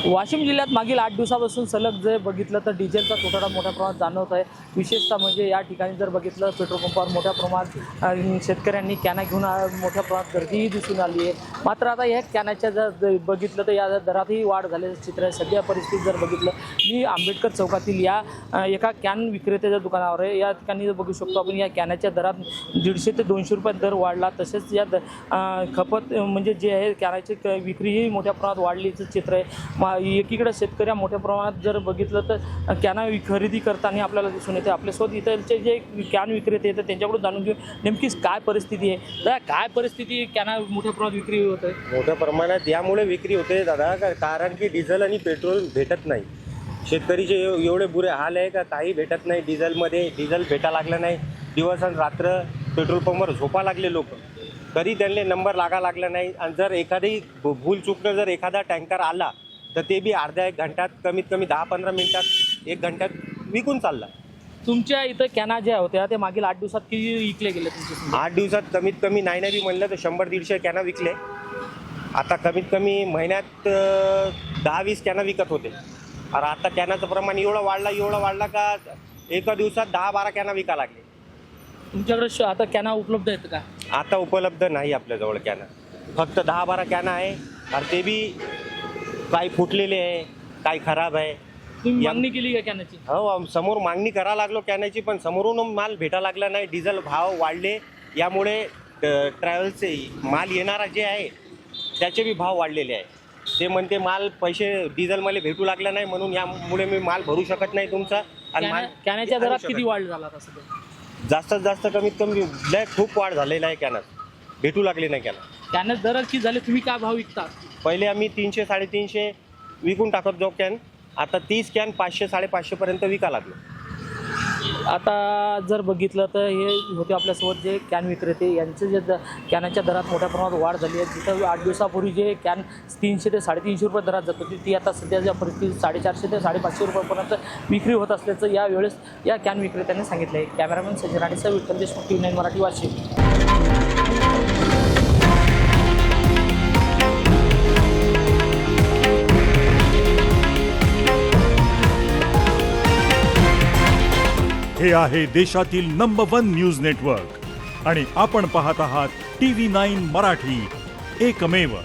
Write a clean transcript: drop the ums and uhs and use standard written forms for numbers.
वाशिम जिल्ह्यात मागील 8 दिवसापासून सलग जे बघितलं तर डिझेलचा तुटवडा मोठ्या प्रमाणात जाणवत आहे। विशेषतः म्हणजे या ठिकाणी जर बघितलं पेट्रोल पंपावर मोठ्या प्रमाणात शेतकऱ्यांनी कॅना घेऊन मोठ्या प्रमाणात गर्दीही दिसून आली आहे। मात्र आता या कॅनाच्या जर बघितलं तर या दरातही वाढ झाल्याचं चित्र आहे। सध्या परिस्थिती जर बघितलं मी आंबेडकर चौकातील या एका कॅन विक्रेत्याच्या दुकानावर आहे। या ठिकाणी बघू शकतो आपण या कॅनाच्या दरात 150 ते 200 रुपये दर वाढला। तसेच या खपत म्हणजे जे आहे कॅनाची विक्रीही मोठ्या प्रमाणात वाढल्याचं चित्र आहे। एकीकडे शेतकऱ्या मोठ्या प्रमाणात जर बघितलं तर कॅना खरेदी करताना आपल्याला दिसून येते। आपल्यासोबत इथलचे जे कॅन विक्रेते आहेत त्यांच्याकडून जाणून घेऊ नेमकी काय परिस्थिती आहे। तर काय परिस्थिती कॅना मोठ्या प्रमाणात विक्री होत आहे? मोठ्या प्रमाणात यामुळे विक्री होते दादा, कारण की डिझेल आणि पेट्रोल भेटत नाही। शेतकरीचे एवढे बुरे हाल आहे का काही भेटत नाही। डिझेल भेटा लागलं नाही। दिवस आणि रात्र पेट्रोल पंपवर झोपा लागले लोक, तरी त्यांना नंबर लागला नाही। आणि जर एखादी भूल चुकणं जर एखादा टँकर आला तर ते बी अर्ध्या 1 घंट्यात कमीत कमी 10-15 मिनिटात 1 घंट्यात विकून चालला। तुमच्या इथं कॅना ज्या होत्या ते मागील 8 दिवसात किती विकले गेले तुमचे? 8 दिवसात कमीत कमी नाही म्हणलं तर 100-150 कॅना विकले। आता कमीत कमी महिन्यात 10-20 कॅना विकत होते। आणि आता कॅनाचं प्रमाण एवढं वाढला का एका दिवसात 10-12 कॅना विका लागले। तुमच्याकडे आता कॅना उपलब्ध आहेत का? आता उपलब्ध नाही आपल्याजवळ कॅना, फक्त 10-12 कॅना आहे। आणि ते बी काही फुटलेले आहे, काही खराब आहे। तुम्ही मागणी केली का कॅनाची? हो, समोर मागणी करा लागलो कॅनाची, पण समोरून माल भेटा लागला नाही। डिझेल भाव वाढले, यामुळे ट्रॅव्हल्सचे माल येणारा जे आहे त्याचे बी भाव वाढलेले आहे। ते म्हणते माल पैसे डिझेल मला भेटू लागला नाही, म्हणून यामुळे मी माल भरू शकत नाही तुमचा। आणि माल कॅनाच्या दरात किती वाढ झाला तसं? जास्तीत जास्त कमीत कमी खूप वाढ झालेला आहे। कॅनात भेटू लागले नाही कॅनात दर किती झाले? तुम्ही काय भाव विकता? पहिले आम्ही 300-350 विकून टाकत जो कॅन, आता 30 कॅन 500-550 पर्यंत विका लागलो। आता जर बघितलं तर हे होते आपल्यासोबत जे कॅन विक्रेते, यांचे जे कॅनाच्या दरात मोठ्या प्रमाणात वाढ झाली आहे। जिथं 8 दिवसापूर्वी जे कॅन 300 ते 350 रुपये दरात जात होती ती आता सध्याच्या परिस्थितीत 450 ते 550 रुपयापर्यंत विक्री होत असल्याचं यावेळेस या कॅन विक्रेत्यांनी सांगितलं आहे। कॅमेरामॅन सचिन राणेसह विठ्ठल देशमुख, TV9 मराठी, वाशिम। हे आहे देशातील नंबर 1 न्यूज नेटवर्क आणि आपण पाहत आहात TV9 मराठी, एकमेव।